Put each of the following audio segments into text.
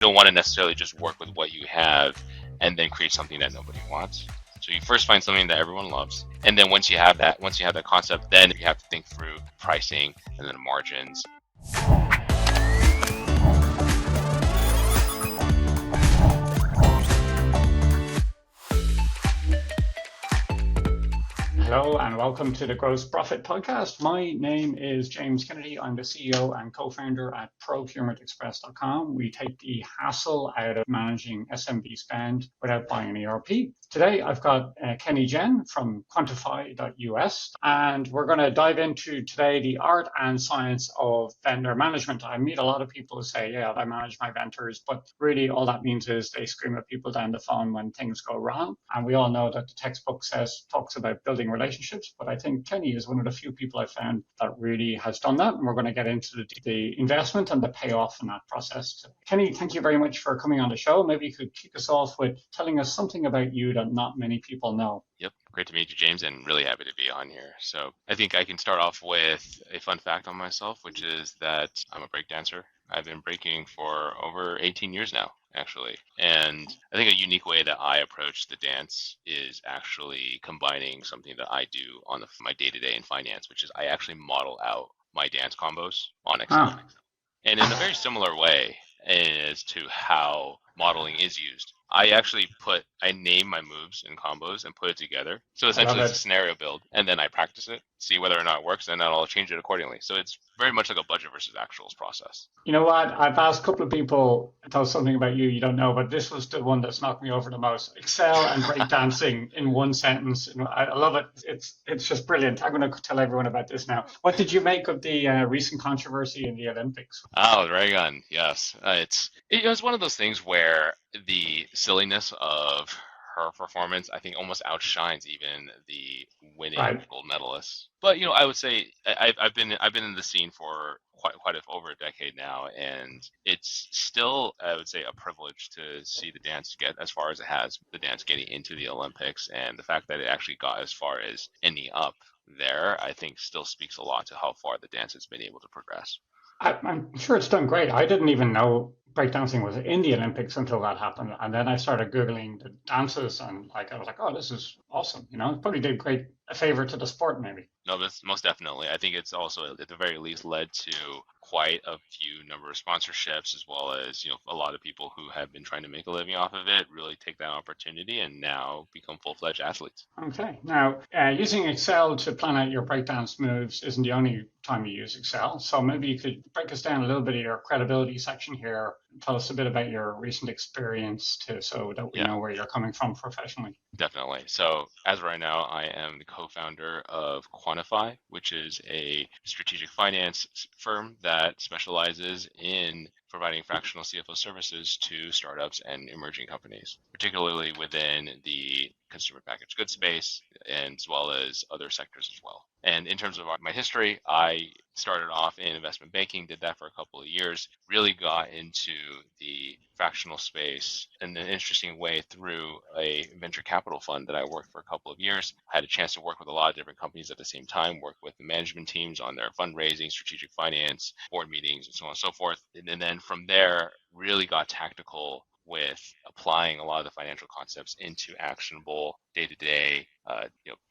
don't want to necessarily just work with what you have and then create something that nobody wants. So you first find something that everyone loves, and then once you have that concept, then you have to think through pricing and then margins. Hello and welcome to the Gross Profit Podcast. My name is James Kennedy. I'm the CEO and co-founder at procurementexpress.com. We take the hassle out of managing SMB spend without buying an ERP. Today I've got Kenny Jen from QuantFi.us, and we're going to dive into today the art and science of vendor management. I meet a lot of people who say, yeah, I manage my vendors, but really all that means is they scream at people down the phone when things go wrong. And we all know that the textbook talks about building relationships, but I think Kenny is one of the few people I've found that really has done that. And we're going to get into the investment and the payoff in that process. Kenny, thank you very much for coming on the show. Maybe you could kick us off with telling us something about you that not many people know. Yep. Great to meet you, James, and really happy to be on here. So I think I can start off with a fun fact on myself, which is that I'm a breakdancer. I've been breaking for over 18 years now, actually. And I think a unique way that I approach the dance is actually combining something that I do on my day-to-day in finance, which is I actually model out my dance combos on Excel. And in a very similar way as to how modeling is used, I name my moves and combos and put it together. So essentially it's a scenario build, and then I practice it, see whether or not it works, and then I'll change it accordingly. So it's very much like a budget versus actuals process. You know what? I've asked a couple of people to tell something about you don't know, but this was the one that's knocked me over the most. Excel and breakdancing in one sentence. I love it. It's just brilliant. I'm going to tell everyone about this now. What did you make of the recent controversy in the Olympics? Oh, right on. Yes. It was one of those things where the silliness of her performance, I think, almost outshines even the winning gold medalists. But I would say I've been in the scene for over a decade now, and it's still, I would say, a privilege to see the dance get as far as it has. The dance getting into the Olympics, and the fact that it actually got as far as ending up there, I think, still speaks a lot to how far the dance has been able to progress. I'm sure it's done great. I didn't even know breakdancing was in the Olympics until that happened. And then I started Googling the dances, and I was like, oh, this is awesome. It probably did a favor to the sport, maybe. No, that's most definitely. I think it's also, at the very least, led to quite a few number of sponsorships, as well as, a lot of people who have been trying to make a living off of it really take that opportunity and now become full-fledged athletes. Okay. Now, using Excel to plan out your breakdance moves isn't the only time you use Excel. So maybe you could break us down a little bit of your credibility section here. Tell us a bit about your recent experience so that we know where you're coming from professionally. Definitely. So as of right now, I am the co-founder of QuantFi, which is a strategic finance firm that specializes in providing fractional CFO services to startups and emerging companies, particularly within the consumer packaged goods space, and as well as other sectors as well. And in terms of my history, I started off in investment banking, did that for a couple of years, really got into the fractional space in an interesting way through a venture capital fund that I worked for a couple of years. I had a chance to work with a lot of different companies at the same time, work with the management teams on their fundraising, strategic finance, board meetings, and so on and so forth. And then from there, really got tactical with applying a lot of the financial concepts into actionable day-to-day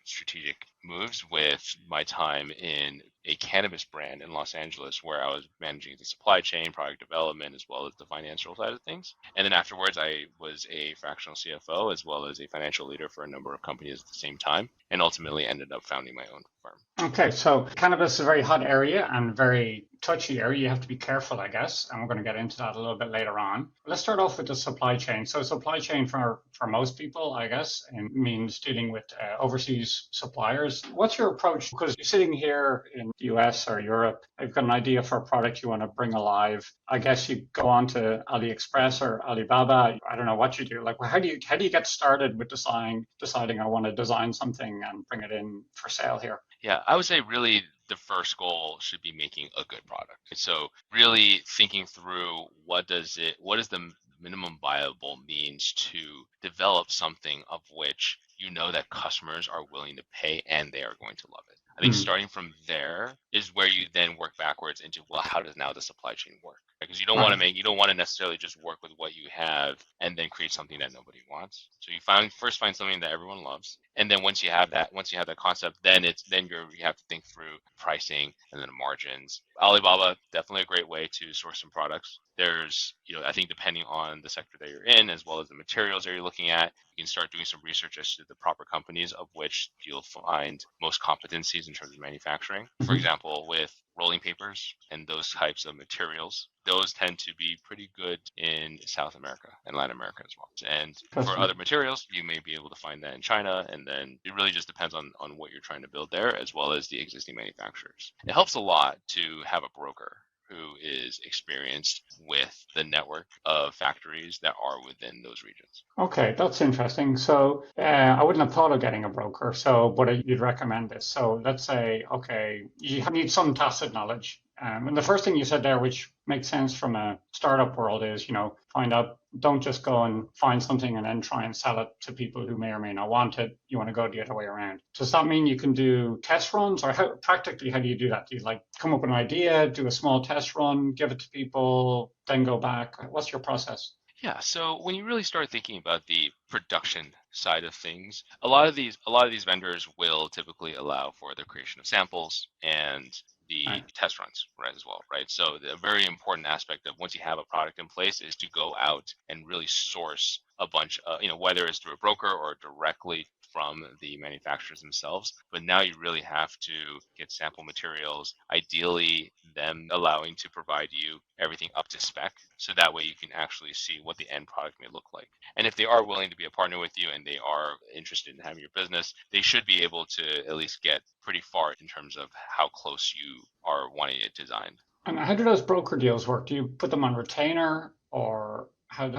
strategic moves with my time in a cannabis brand in Los Angeles, where I was managing the supply chain, product development, as well as the financial side of things. And then afterwards, I was a fractional CFO as well as a financial leader for a number of companies at the same time, and ultimately ended up founding my own firm. Okay, so cannabis is a very hot area and very touchy area. You have to be careful, I guess, and we're going to get into that a little bit later on. Let's start off with the supply chain. So supply chain for most people, I guess, means dealing with overseas suppliers. What's your approach? Because you're sitting here in the US or Europe, you've got an idea for a product you want to bring alive. I guess you go on to AliExpress or Alibaba. I don't know what you do. Like, how do you get started with deciding I want to design something and bring it in for sale here? Yeah, I would say really the first goal should be making a good product. So really thinking through what is the minimum viable means to develop something of which that customers are willing to pay and they are going to love it. I think starting from there is where you then work backwards into, well, how does now the supply chain work? Because you don't want Right. to necessarily just work with what you have and then create something that nobody wants. So you first find something that everyone loves, and then once you have that concept, then you have to think through pricing and then the margins. Alibaba, definitely a great way to source some products. There's, I think depending on the sector that you're in, as well as the materials that you're looking at, you can start doing some research as to the proper companies of which you'll find most competencies in terms of manufacturing. For Mm-hmm. example, with rolling papers and those types of materials, those tend to be pretty good in South America and Latin America as well. And for Interesting. other materials, you may be able to find that in China. And then it really just depends on what you're trying to build there, as well as the existing manufacturers. It helps a lot to have a broker who is experienced with the network of factories that are within those regions. Okay, that's interesting. So I wouldn't have thought of getting a broker. So, but you'd recommend this. So let's say, okay, you need some tacit knowledge. And the first thing you said there, which makes sense from a startup world, is, find out, don't just go and find something and then try and sell it to people who may or may not want it. You want to go the other way around. Does that mean you can do test runs, or practically, how do you do that? Do you like come up with an idea, do a small test run, give it to people, then go back? What's your process? Yeah, so when you really start thinking about the production side of things, a lot of these vendors will typically allow for the creation of samples and the Right. test runs, right, as well, right? So the very important aspect of once you have a product in place is to go out and really source a bunch of, whether it's through a broker or directly from the manufacturers themselves. But now you really have to get sample materials, ideally them allowing to provide you everything up to spec. So that way you can actually see what the end product may look like. And if they are willing to be a partner with you and they are interested in having your business, they should be able to at least get pretty far in terms of how close you are wanting it designed. And how do those broker deals work? Do you put them on retainer, or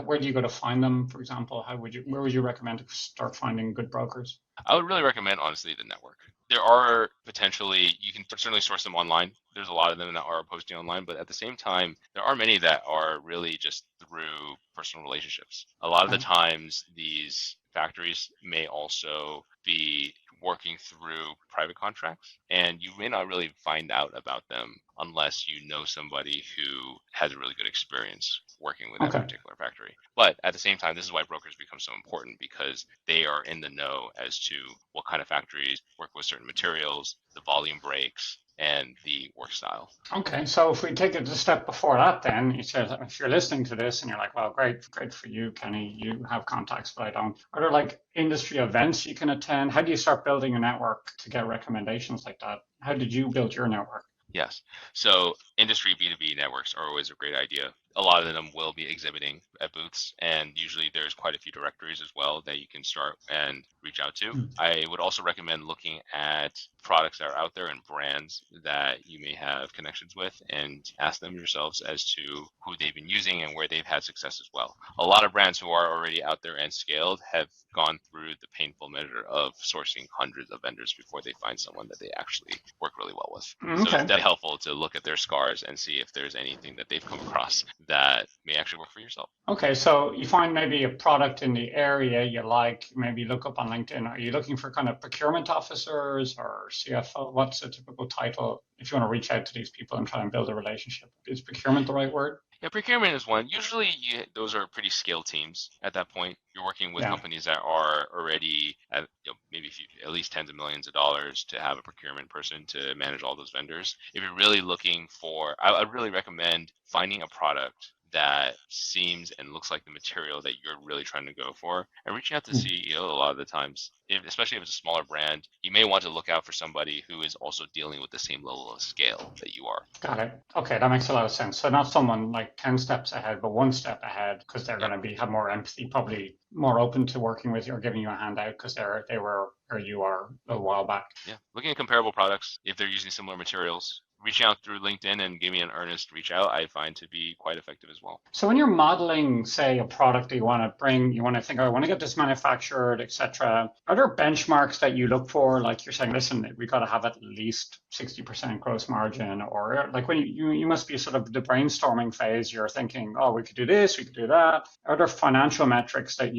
where do you go to find them, for example? Where would you recommend to start finding good brokers? I would really recommend, honestly, the network. There are potentially, you can certainly source them online. There's a lot of them that are posting online, but at the same time, there are many that are really just through personal relationships. A lot of the Right. times, these factories may also be working through private contracts, and you may not really find out about them unless you know somebody who has a really good experience working with that Okay. particular factory. But at the same time, this is why brokers become so important, because they are in the know as to what kind of factories work with certain materials, the volume breaks, and the work style. Okay. So if we take it a step before that, then you said, if you're listening to this and you're like, well, great for you, Kenny, you have contacts, but I don't. Are there like industry events you can attend? How do you start building a network to get recommendations like that? How did you build your network? Yes. So industry B2B networks are always a great idea. A lot of them will be exhibiting at booths, and usually there's quite a few directories as well that you can start and reach out to. Hmm. I would also recommend looking at products that are out there and brands that you may have connections with, and ask them yourselves as to who they've been using and where they've had success as well. A lot of brands who are already out there and scaled have gone through the painful measure of sourcing hundreds of vendors before they find someone that they actually work really well with. So it's Okay. definitely helpful to look at their scars and see if there's anything that they've come across that may actually work for yourself. Okay, so you find maybe a product in the area you like, maybe look up on LinkedIn. Are you looking for kind of procurement officers or CFO? What's a typical title if you want to reach out to these people and try and build a relationship? Is procurement the right word? Yeah, procurement is one. Usually, those are pretty scaled teams at that point. You're working with Yeah, companies that are already at, maybe at least tens of millions of dollars to have a procurement person to manage all those vendors. If you're really looking for, I'd really recommend finding a product that seems and looks like the material that you're really trying to go for, and reaching out to the mm, CEO a lot of the times, especially if it's a smaller brand, you may want to look out for somebody who is also dealing with the same level of scale that you are. got it. Okay, that makes a lot of sense. So not someone like 10 steps ahead, but one step ahead because they're Yep. going to have more empathy, probably more open to working with you or giving you a handout because they were where you are a while back. Yeah, looking at comparable products, if they're using similar materials, reaching out through LinkedIn and giving an earnest reach out, I find to be quite effective as well. So when you're modeling, say, a product that you want to bring, you want to think, oh, I want to get this manufactured, etc. Are there benchmarks that you look for? Like you're saying, listen, we got to have at least 60% gross margin, or like when you must be sort of the brainstorming phase, you're thinking, oh, we could do this, we could do that. Are there financial metrics that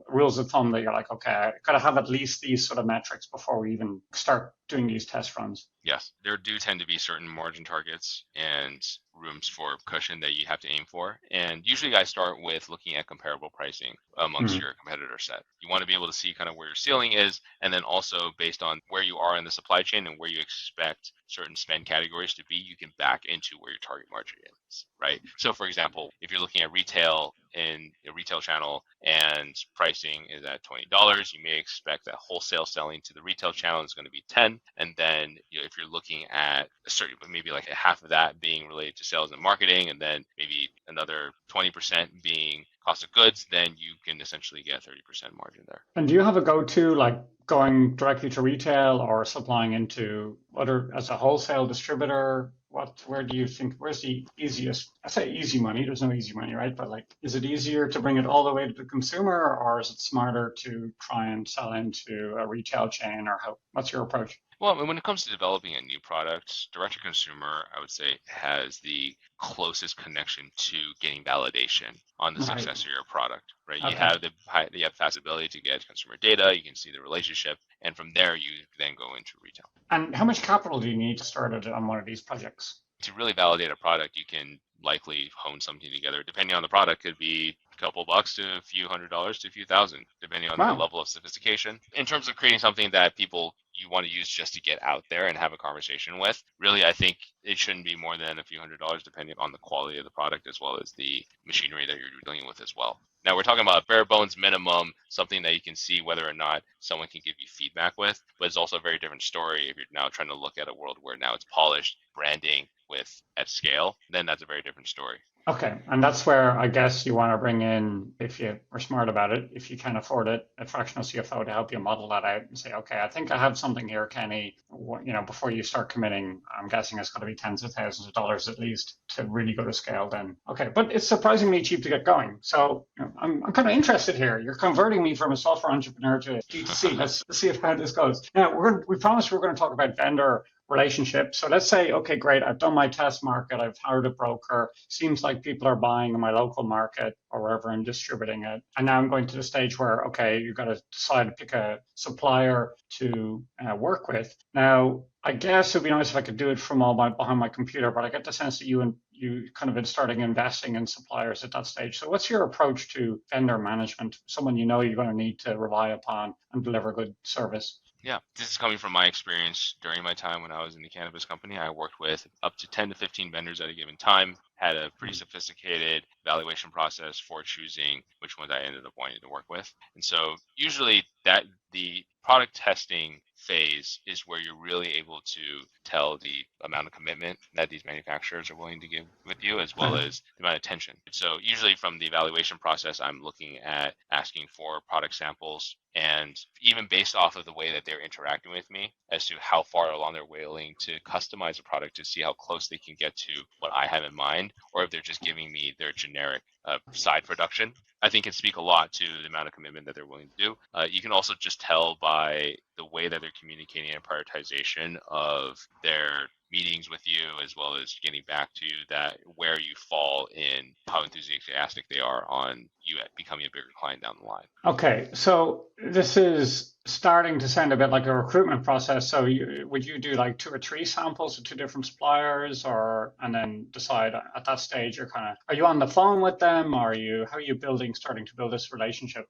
rules of thumb that you're like, okay, I got to have at least these sort of metrics before we even start doing these test runs? Yes, there do tend to be certain margin targets and rooms for cushion that you have to aim for. And usually I start with looking at comparable pricing amongst your competitor set. You want to be able to see kind of where your ceiling is, and then also based on where you are in the supply chain and where you expect certain spend categories to be, you can back into where your target margin is, right? So for example, if you're looking at retail in a retail channel and pricing is at $20, you may expect that wholesale selling to the retail channel is going to be 10. And then if you're looking at a certain, maybe like half of that being related to sales and marketing, and then maybe another 20% being cost of goods, then you can essentially get 30% margin there. And do you have a go-to, like going directly to retail or supplying into other as a wholesale distributor? Where do you think, where's the easiest? I say easy money, there's no easy money, right? But like, is it easier to bring it all the way to the consumer, or is it smarter to try and sell into a retail chain, or what's your approach? Well, when it comes to developing a new product, direct to consumer, I would say, has the closest connection to getting validation on the Right. success of your product, right? Okay. You have fast ability to get consumer data, you can see the relationship, and from there you then go into retail. And how much capital do you need to start it on one of these projects? To really validate a product, you can likely hone something together. Depending on the product, could be a couple bucks to a few $100s to a few thousand, depending on the level of sophistication. In terms of creating something that you want to use just to get out there and have a conversation with, really, I think it shouldn't be more than a few $100s, depending on the quality of the product as well as the machinery that you're dealing with as well. Now, we're talking about bare bones minimum, something that you can see whether or not someone can give you feedback with, but it's also a very different story if you're now trying to look at a world where now it's polished branding at scale, then that's a very different story. Okay, and that's where I guess you want to bring in, if you are smart about it, if you can afford it, a fractional CFO to help you model that out and say, okay, I think I have something here, Kenny. Before you start committing, I'm guessing it's going to be tens of thousands of dollars at least to really go to scale. Then okay, but it's surprisingly cheap to get going. So I'm kind of interested here. You're converting me from a software entrepreneur to D2C. Let's see how this goes. Now we promised we're going to talk about vendor relationship. So let's say, okay, great, I've done my test market, I've hired a broker, seems like people are buying in my local market or wherever I'm distributing it. And now I'm going to the stage where, okay, you've got to decide to pick a supplier to work with. Now, I guess it'd be nice if I could do it from behind my computer, but I get the sense that you kind of been starting investing in suppliers at that stage. So what's your approach to vendor management? Someone you're going to need to rely upon and deliver good service. Yeah, this is coming from my experience during my time when I was in the cannabis company. I worked with up to 10 to 15 vendors at a given time, had a pretty sophisticated evaluation process for choosing which ones I ended up wanting to work with. And so usually that the product testing phase is where you're really able to tell the amount of commitment that these manufacturers are willing to give with you, as well as the amount of attention. So usually from the evaluation process, I'm looking at asking for product samples, and even based off of the way that they're interacting with me as to how far along they're willing to customize a product to see how close they can get to what I have in mind, or if they're just giving me their generic side production, I think can speak a lot to the amount of commitment that they're willing to do. You can also just tell by the way that they're communicating and prioritization of their meetings with you, as well as getting back to you, that where you fall in how enthusiastic they are on you becoming a bigger client down the line. Okay, so this is starting to sound a bit like a recruitment process. So would you do like 2 or 3 samples with 2 different suppliers, and then decide at that stage are you on the phone with them? How are you starting to build this relationship?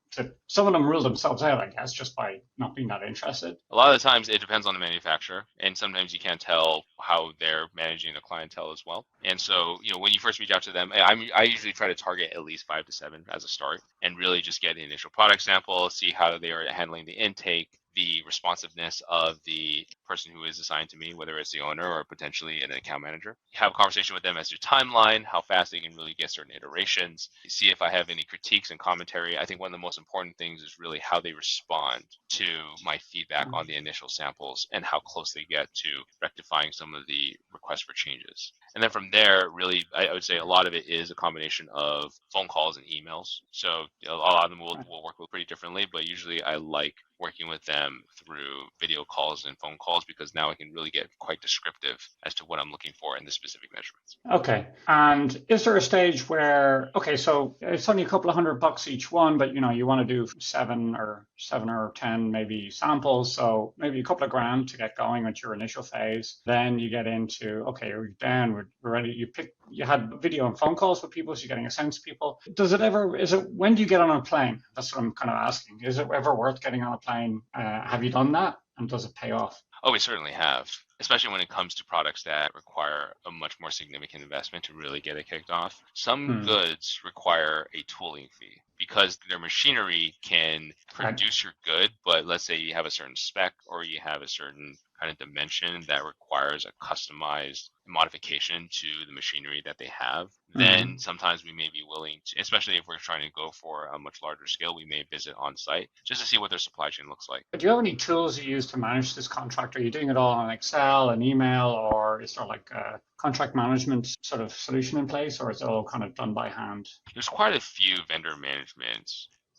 Some of them rule themselves out, I guess, just by not being that interested. A lot of the times it depends on the manufacturer, and sometimes you can't tell how they're managing the clientele as well. And so, when you first reach out to them, I usually try to target at least 5 to 7 as a start, and really just get the initial product sample, see how they are handling the intake, the responsiveness of the person who is assigned to me, whether it's the owner or potentially an account manager. Have a conversation with them as to timeline, how fast they can really get certain iterations, see if I have any critiques and commentary. I think one of the most important things is really how they respond to my feedback on the initial samples and how close they get to rectifying some of the requests for changes. And then from there, really, I would say a lot of it is a combination of phone calls and emails. So a lot of them will work with pretty differently, but usually I like working with them through video calls and phone calls, because now I can really get quite descriptive as to what I'm looking for in the specific measurements. Okay. And is there a stage where, so it's only a couple of $100 each one, but you want to do 7 or 10 maybe samples. So maybe a couple of grand to get going with your initial phase. Then you get into, okay, we're down, we're ready. You pick you had video and phone calls with people, so you're getting a sense of people. When do you get on a plane? That's what I'm kind of asking. Is it ever worth getting on a plane? Have you done that? And does it pay off? Oh, we certainly have, especially when it comes to products that require a much more significant investment to really get it kicked off. Some Hmm. goods require a tooling fee because their machinery can Right. produce your good, but let's say you have a certain spec or you have a certain kind of dimension that requires a customized modification to the machinery that they have, then Hmm. sometimes we may be willing to, especially if we're trying to go for a much larger scale, we may visit on site just to see what their supply chain looks like. Do you have any tools you use to manage this contract? Are you doing it all on Excel and email, or is there like a contract management sort of solution in place, or is it all kind of done by hand? There's quite a few vendor management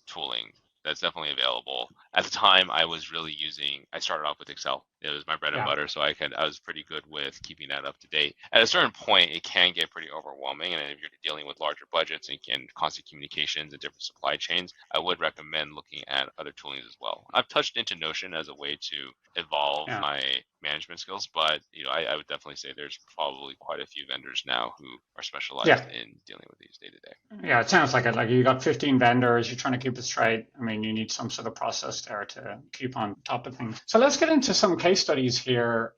tooling that's definitely available. At the time, I started off with Excel. It was my bread and Yeah. butter, so I was pretty good with keeping that up to date. At a certain point, it can get pretty overwhelming, and if you're dealing with larger budgets and constant communications and different supply chains, I would recommend looking at other toolings as well. I've touched into Notion as a way to evolve Yeah. my management skills, but I would definitely say there's probably quite a few vendors now who are specialized Yeah. in dealing with these day to day. Yeah, it sounds like it. Like you got 15 vendors, you're trying to keep it straight. I mean, you need some sort of process there to keep on top of things. So let's get into some case studies here,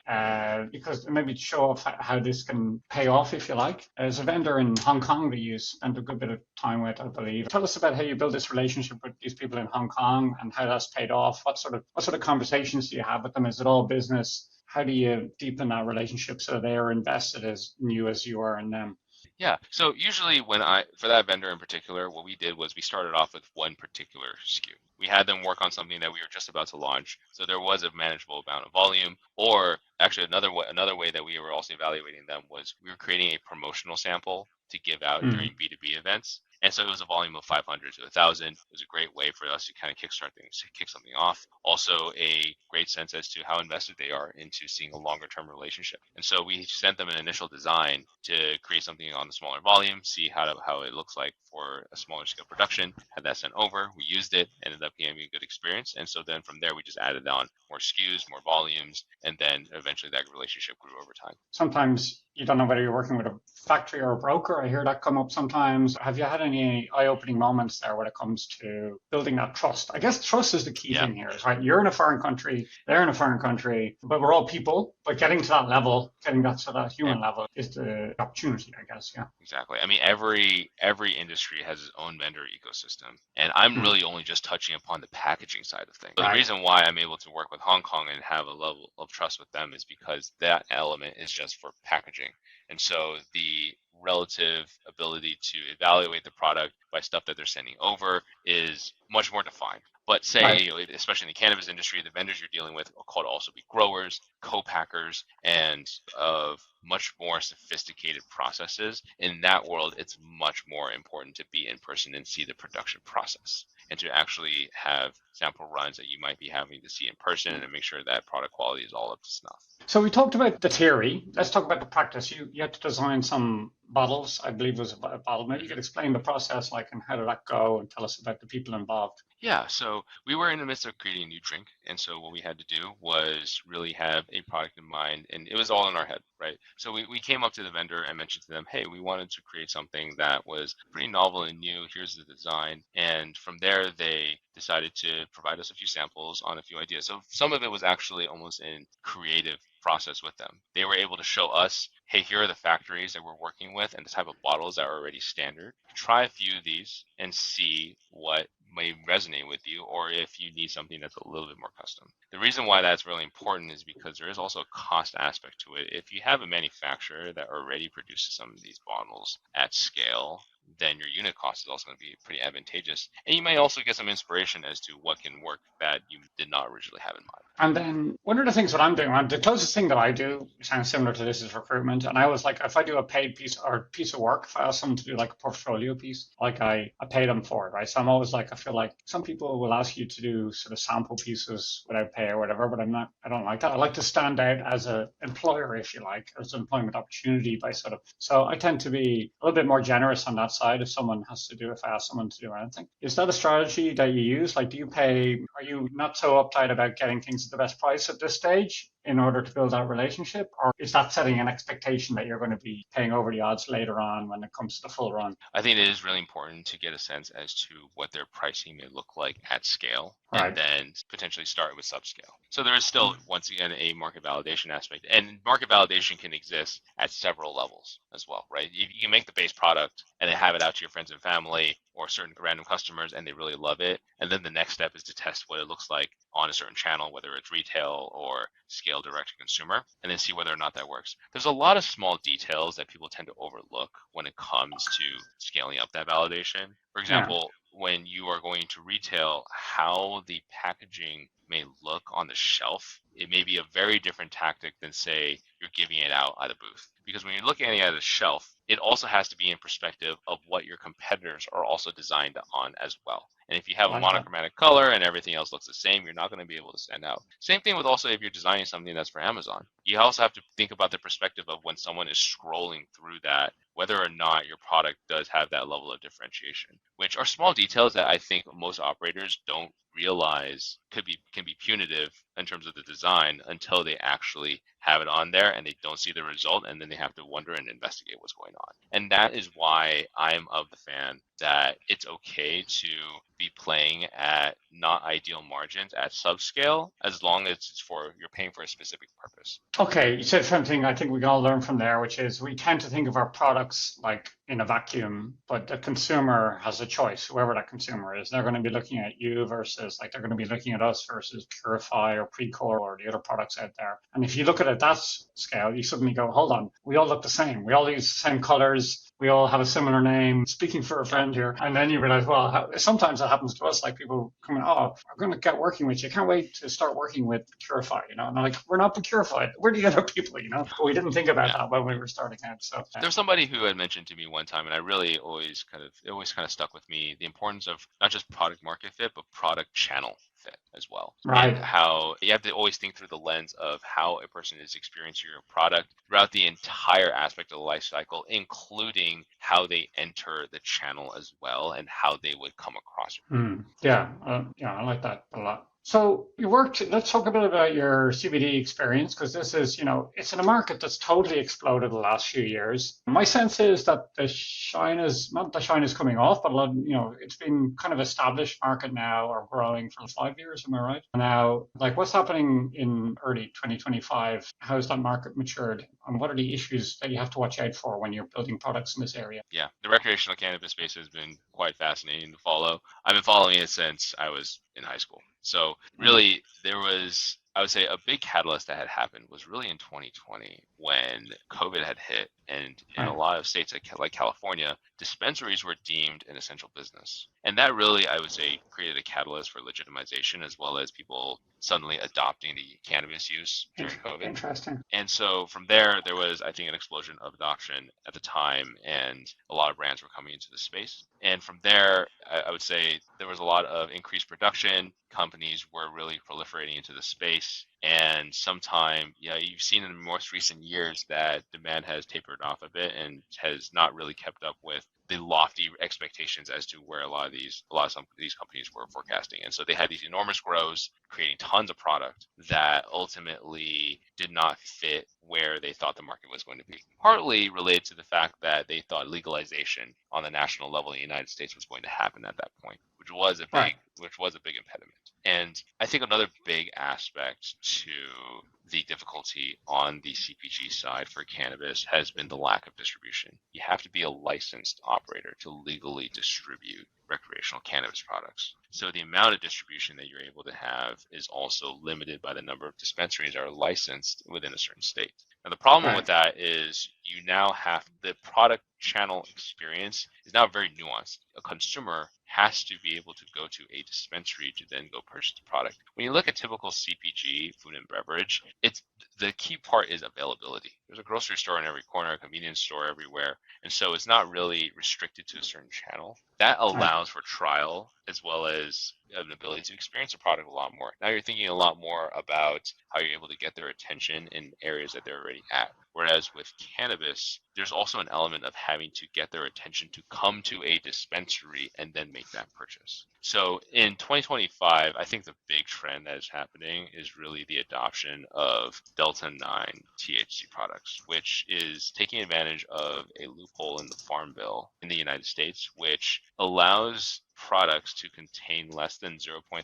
because maybe to show off how this can pay off, if you like. There's a vendor in Hong Kong that you spent a good bit of time with, I believe. Tell us about how you build this relationship with these people in Hong Kong and how that's paid off. What sort of conversations do you have with them? Is it all business? How do you deepen that relationship so they are invested as new as you are in them? Yeah. So usually for that vendor in particular, what we did was we started off with one particular SKU. We had them work on something that we were just about to launch. So there was a manageable amount of volume. Or actually another way that we were also evaluating them was we were creating a promotional sample to give out during Mm. B2B events. And so it was a volume of 500 to 1,000. It was a great way for us to kind of kickstart things, kick something off. Also, a great sense as to how invested they are into seeing a longer term relationship. And so we sent them an initial design to create something on the smaller volume, see how it looks like for a smaller scale production. Had that sent over. We used it, ended up getting a good experience. And so then from there, we just added on more SKUs, more volumes, and then eventually that relationship grew over time. Sometimes you don't know whether you're working with a factory or a broker. I hear that come up sometimes. Have you had any eye-opening moments there when it comes to building that trust? I guess trust is the key Yeah. thing here, is right. You're in a foreign country, they're in a foreign country, but we're all people. But getting to that level, getting that to that human level is the opportunity, I guess. Yeah. Exactly. I mean, every industry has its own vendor ecosystem, and I'm Hmm. really only just touching upon the packaging side of things. So the Right. reason why I'm able to work with Hong Kong and have a level of trust with them is because that element is just for packaging, and so the relative ability to evaluate the product by stuff that they're sending over is much more defined. But say, Right. especially in the cannabis industry, the vendors you're dealing with are called also be growers, co-packers, and of much more sophisticated processes. In that world, it's much more important to be in person and see the production process and to actually have sample runs that you might be having to see in person and make sure that product quality is all up to snuff. So we talked about the theory. Let's talk about the practice. You had to design some bottles, I believe it was a bottle. Maybe you could explain the process, like, and how did that go, and tell us about the people involved. Yeah, so we were in the midst of creating a new drink, and so what we had to do was really have a product in mind, and it was all in our head, right? So we came up to the vendor and mentioned to them, hey, we wanted to create something that was pretty novel and new. Here's the design. And from there, they decided to provide us a few samples on a few ideas. So some of it was actually almost in creative process with them. They were able to show us, hey, here are the factories that we're working with and the type of bottles that are already standard. Try a few of these and see what may resonate with you, or if you need something that's a little bit more custom. The reason why that's really important is because there is also a cost aspect to it. If you have a manufacturer that already produces some of these bottles at scale, then your unit cost is also going to be pretty advantageous. And you may also get some inspiration as to what can work that you did not originally have in mind. And then one of the things that I'm doing, the closest thing that I do sounds similar to this is recruitment. And I was like, if I do a paid piece of work, if I ask someone to do like a portfolio piece, like I pay them for it, right? So I'm always like, I feel like some people will ask you to do sort of sample pieces without pay or whatever, but I don't like that. I like to stand out as an employer, if you like, as an employment opportunity by so I tend to be a little bit more generous on that side if someone has to do if I ask someone to do anything. Is that a strategy that you use? Like, do you pay, are you not so uptight about getting things at the best price at this stage in order to build that relationship? Or is that setting an expectation that you're going to be paying over the odds later on when it comes to the full run? I think it is really important to get a sense as to what their pricing may look like at scale, and Right. then potentially start with subscale. So there is still, once again, a market validation aspect, and market validation can exist at several levels as well, right? You can make the base product and then have it out to your friends and family or certain random customers, and they really love it. And then the next step is to test what it looks like on a certain channel, whether it's retail or scale direct to consumer, and then see whether or not that works. There's a lot of small details that people tend to overlook when it comes to scaling up that validation. For Yeah. example, when you are going to retail, how the packaging may look on the shelf, it may be a very different tactic than, say, you're giving it out at a booth. Because when you're looking at it at a shelf, it also has to be in perspective of what your competitors are also designed on as well. And if you have I a like that. monochromatic color and everything else looks the same, you're not going to be able to stand out. Same thing with also if you're designing something that's for Amazon. You also have to think about the perspective of when someone is scrolling through that, whether or not your product does have that level of differentiation, which are small details that I think most operators don't realize can be punitive in terms of the design until they actually have it on there and they don't see the result, and then they have to wonder and investigate what's going on. And that is why I'm of the fan that it's okay to be playing at not ideal margins at subscale as long as it's for you're paying for a specific purpose. Okay, you said something I think we can all learn from there, which is we tend to think of our products like in a vacuum, but the consumer has a choice, whoever that consumer is. They're going to be looking at you versus, like, they're going to be looking at us versus Purify or Precor or the other products out there. And if you look at it that scale, you suddenly go, hold on, we all look the same. We all use the same colors. We all have a similar name, speaking for a Yeah. friend here. And then you realize, well, sometimes that happens to us, like people coming, oh, I'm going to get working with you. Can't wait to start working with Purify, you know? And I'm like, we're not Purified. We're the other people, you know? But we didn't think about Yeah. that when we were starting out. So, There's somebody who had mentioned to me one time, and I really always kind of stuck with me, the importance of not just product market fit, but product channel fit as well. And right. how you have to always think through the lens of how a person is experiencing your product throughout the entire aspect of the life cycle, including how they enter the channel as well and how they would come across it. Yeah, yeah, I like that a lot. So you worked, let's talk a bit about your CBD experience because this is, you know, it's in a market that's totally exploded the last few years. My sense is that the shine is, not the shine is coming off, but a lot, you know, it's been kind of established market now or growing for 5 years, am I right? Now, like what's happening in early 2025? How's that market matured? And what are the issues that you have to watch out for when you're building products in this area? Yeah, the recreational cannabis space has been quite fascinating to follow. I've been following it since I was in high school. So Yeah. really, there was, I would say, a big catalyst that had happened was really in 2020 when COVID had hit, and in a Right. lot of states like California, dispensaries were deemed an essential business, and that really, I would say, created a catalyst for legitimization as well as people suddenly adopting the cannabis use during COVID. Interesting. And so from there, there was, I think, an explosion of adoption at the time, and a lot of brands were coming into the space. And from there, I would say there was a lot of increased production. Companies were really proliferating into the space. And sometime, you know, you've seen in the most recent years that demand has tapered off a bit and has not really kept up with the lofty expectations as to where some of these companies were forecasting. And so they had these enormous grows, creating tons of product that ultimately did not fit where they thought the market was going to be. Partly related to the fact that they thought legalization on the national level in the United States was going to happen at that point, which was Right. a big impediment. And I think another big aspect to the difficulty on the CPG side for cannabis has been the lack of distribution. You have to be a licensed operator to legally distribute recreational cannabis products. So the amount of distribution that you're able to have is also limited by the number of dispensaries that are licensed within a certain state. Now, the problem Right. with that is you now have the product channel experience is now very nuanced. A consumer has to be able to go to a dispensary to then go purchase the product. When you look at typical CPG, food and beverage, it's the key part is availability. there's a grocery store in every corner, a convenience store everywhere. And so it's not really restricted to a certain channel. That Right. allows for trial as well as an ability to experience a product a lot more. Now you're thinking a lot more about how you're able to get their attention in areas that they're already at. Whereas with cannabis, there's also an element of having to get their attention to come to a dispensary and then make that purchase. So in 2025, I think the big trend that is happening is really the adoption of Delta 9 THC products, which is taking advantage of a loophole in the Farm Bill in the United States, which allows products to contain less than 0.3%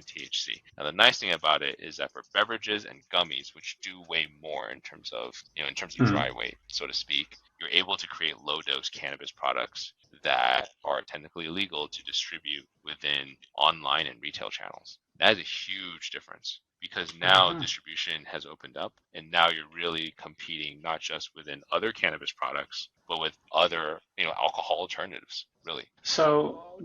THC. Now, the nice thing about it is that for beverages and gummies, which do weigh more in terms of, in terms of Mm. dry weight, so to speak, you're able to create low dose cannabis products that are technically legal to distribute within online and retail channels. That is a huge difference because now Uh-huh. distribution has opened up and now you're really competing not just within other cannabis products, but with other, alcohol alternatives, really. So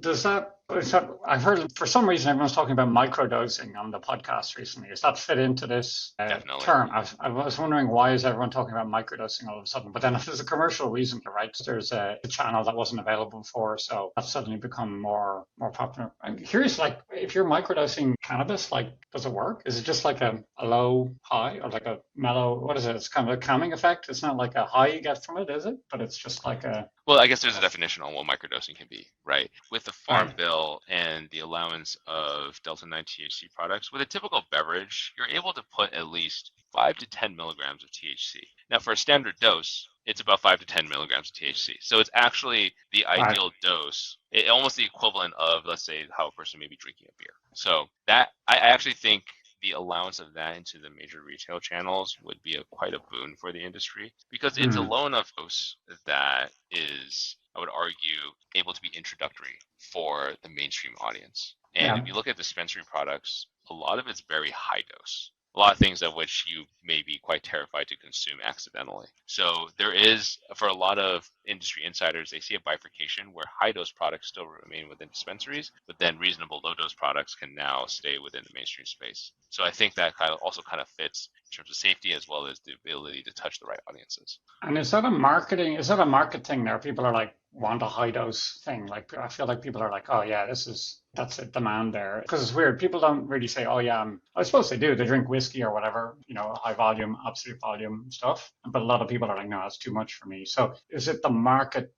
I've heard for some reason everyone's talking about microdosing on the podcast recently. Does that fit into this Definitely. term? I was wondering why is everyone talking about microdosing all of a sudden? But then if there's a commercial reason, right? There's a channel that wasn't available before, so that's suddenly become more popular. I'm curious, like if you're microdosing cannabis, like does it work? Is it just like a low high or like a mellow? What is it? It's kind of a calming effect. It's not like a high you get from it, is it? But it's just like a Well, I guess there's a definition on what microdosing can be, right? With the Farm right. Bill and the allowance of Delta 9 THC products, with a typical beverage, you're able to put at least 5 to 10 milligrams of THC. Now, for a standard dose, it's about 5 to 10 milligrams of THC. So it's actually the Right. ideal dose, almost the equivalent of, let's say, how a person may be drinking a beer. So that I actually think the allowance of that into the major retail channels would be quite a boon for the industry because it's a Mm. low enough dose that is, I would argue, able to be introductory for the mainstream audience. And Yeah. if you look at dispensary products, a lot of it's very high dose. A lot of things of which you may be quite terrified to consume accidentally. So there is, for a lot of industry insiders, they see a bifurcation where high dose products still remain within dispensaries, but then reasonable low dose products can now stay within the mainstream space. So I think that also kind of fits in terms of safety as well as the ability to touch the right audiences. And is that a market thing there? People are like, want a high dose thing. Like, I feel like people are like, oh yeah, that's a demand there. Because it's weird. People don't really say, oh yeah, I suppose they do. They drink whiskey or whatever, high volume, absolute volume stuff. But a lot of people are like, no, that's too much for me. So is it the market?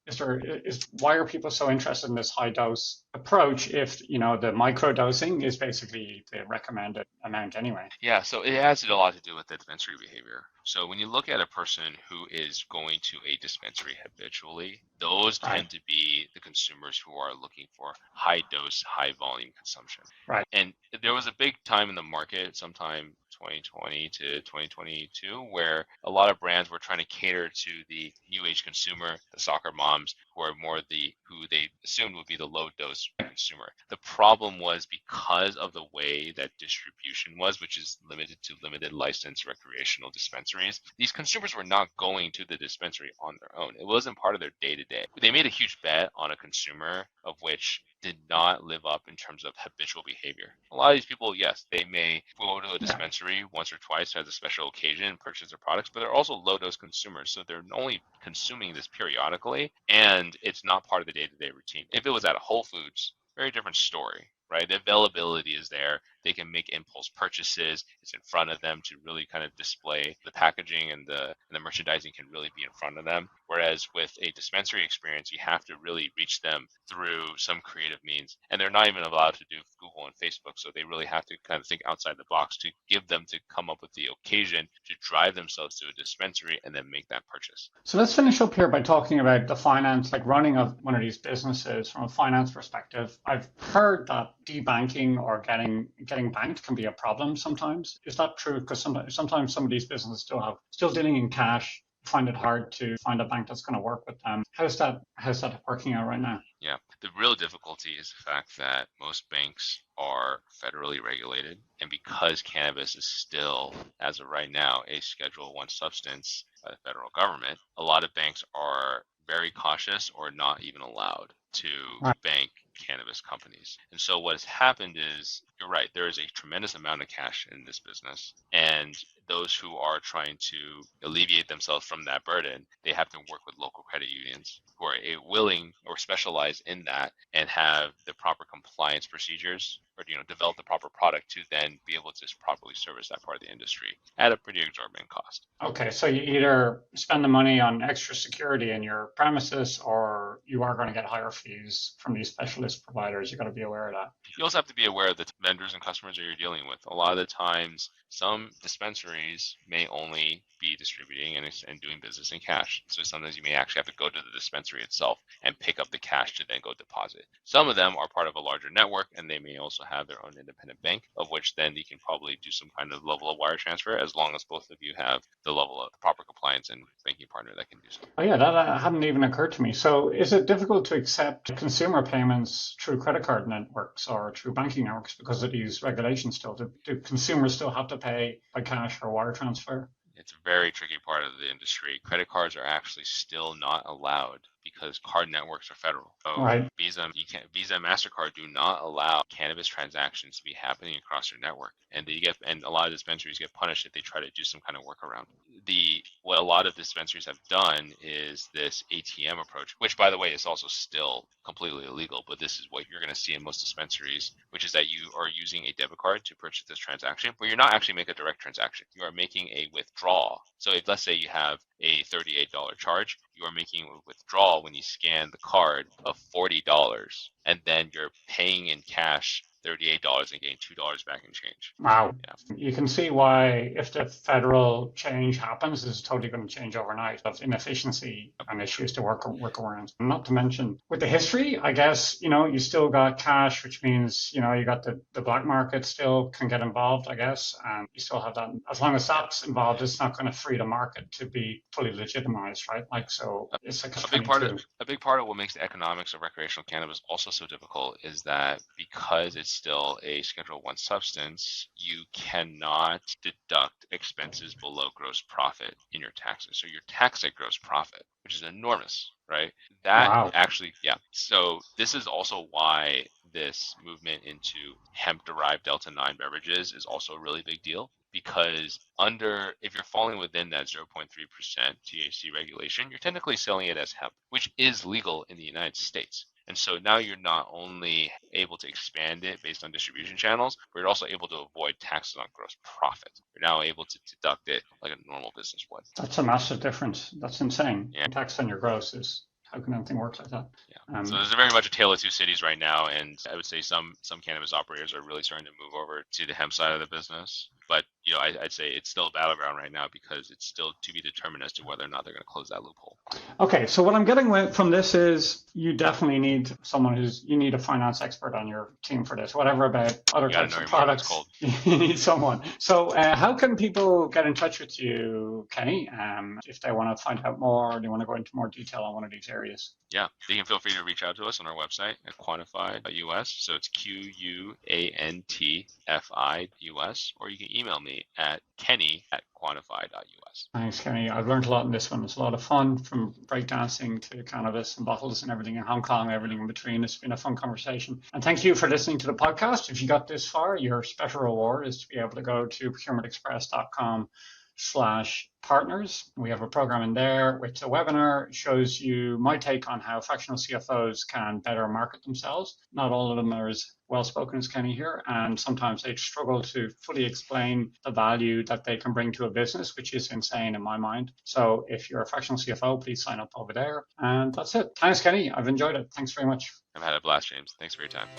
Why are people so interested in this high dose approach if, the micro dosing is basically the recommended amount anyway? Yeah, so it has a lot to do with the dispensary behavior. So when you look at a person who is going to a dispensary habitually, those Right, tend to be the consumers who are looking for high dose, high volume consumption. right. And there was a big time in the market, sometime 2020 to 2022, where a lot of brands were trying to cater to the new age consumer, the soccer moms, who are more who they assumed would be the low dose consumer. The problem was because of the way that distribution was, which is limited to limited license recreational dispensaries, these consumers were not going to the dispensary on their own. It wasn't part of their day to day. They made a huge bet on a consumer of which did not live up in terms of habitual behavior. A lot of these people, yes, they may go to a Yeah. dispensary once or twice as a special occasion and purchase their products, but they're also low dose consumers. So they're only consuming this periodically and it's not part of the day to day routine. If it was at a Whole Foods, very different story, right? The availability is there. They can make impulse purchases. It's in front of them to really kind of display the packaging and the merchandising can really be in front of them. Whereas with a dispensary experience, you have to really reach them through some creative means. And they're not even allowed to do Google and Facebook. So they really have to kind of think outside the box to give them to come up with the occasion to drive themselves to a dispensary and then make that purchase. So let's finish up here by talking about the finance, like running of one of these businesses from a finance perspective. I've heard that debanking or getting banked can be a problem sometimes. Is that true? Because sometimes some of these businesses still dealing in cash, find it hard to find a bank that's going to work with them. How's that working out right now? Yeah, the real difficulty is the fact that most banks are federally regulated, and because cannabis is still, as of right now, a Schedule One substance by the federal government, a lot of banks are very cautious or not even allowed to Right. bank cannabis companies. And so what has happened is, you're right, there is a tremendous amount of cash in this business, and those who are trying to alleviate themselves from that burden, they have to work with local credit unions who are willing or specialize in that and have the proper compliance procedures, or develop the proper product to then be able to properly service that part of the industry at a pretty exorbitant cost. Okay, so you either spend the money on extra security in your premises, or you are going to get higher fees from these specialist providers. You got to be aware of that. You also have to be aware of the vendors and customers that you're dealing with. A lot of the times, some dispensaries may only be distributing and doing business in cash. So sometimes you may actually have to go to the dispensary itself and pick up the cash to then go deposit. Some of them are part of a larger network, and they may also have their own independent bank, of which then you can probably do some kind of level of wire transfer, as long as both of you have the level of proper compliance and banking partner that can do so. Oh yeah, that hadn't even occurred to me. So is it difficult to accept consumer payments through credit card networks or through banking networks because of these regulations still? Do consumers still have to pay by cash or wire transfer? It's a very tricky part of the industry. Credit cards are actually still not allowed because card networks are federal. So Right. Visa and MasterCard do not allow cannabis transactions to be happening across your network. And a lot of dispensaries get punished if they try to do some kind of workaround. What a lot of dispensaries have done is this ATM approach, which by the way is also still completely illegal, but this is what you're going to see in most dispensaries, which is that you are using a debit card to purchase this transaction, but you're not actually making a direct transaction. You are making a withdrawal. So if, let's say you have a $38 charge, you are making a withdrawal when you scan the card of $40, and then you're paying in cash $38 and getting $2 back in change. Wow. Yeah. You can see why, if the federal change happens, it's totally going to change overnight of inefficiency and issues to work around. Not to mention with the history, I guess, you still got cash, which means, you got the black market still can get involved, I guess, and you still have that. As long as that's involved, it's not going to free the market to be fully legitimized, right? Like, so it's like a big part of what makes the economics of recreational cannabis also so difficult is that because it's still a Schedule 1 substance, you cannot deduct expenses below gross profit in your taxes. So you're taxed at gross profit, which is enormous, right? That Wow. actually, yeah. So this is also why this movement into hemp-derived Delta-9 beverages is also a really big deal, because if you're falling within that 0.3% THC regulation, you're technically selling it as hemp, which is legal in the United States. And so now you're not only able to expand it based on distribution channels, but you're also able to avoid taxes on gross profit. You're now able to deduct it like a normal business would. That's a massive difference. That's insane. Yeah. Tax on your gross is, how can anything work like that? Yeah. So there's very much a tale of two cities right now, and I would say some cannabis operators are really starting to move over to the hemp side of the business. But I'd say it's still a battleground right now because it's still to be determined as to whether or not they're going to close that loophole. Okay, so what I'm getting from this is you definitely need you need a finance expert on your team for this. Whatever about other types of products, you need someone. So how can people get in touch with you, Kenny, if they want to find out more or they want to go into more detail on one of these areas? Yeah, you can feel free to reach out to us on our website at QuantFi.us. So it's QuantFi.us, or you can email me at kenny@quantify.us. Thanks, Kenny. I've learned a lot in this one. It's a lot of fun, from breakdancing to cannabis and bottles and everything in Hong Kong, everything in between. It's been a fun conversation. And thank you for listening to the podcast. If you got this far, your special reward is to be able to go to procurementexpress.com/partners. We have a program in there with a webinar. It shows you my take on how fractional CFOs can better market themselves. Not all of them are as well spoken as Kenny here, and sometimes they struggle to fully explain the value that they can bring to a business, which is insane in my mind. So if you're a fractional CFO, please sign up over there. And that's it. Thanks, Kenny. I've enjoyed it. Thanks very much. I've had a blast, James. Thanks for your time.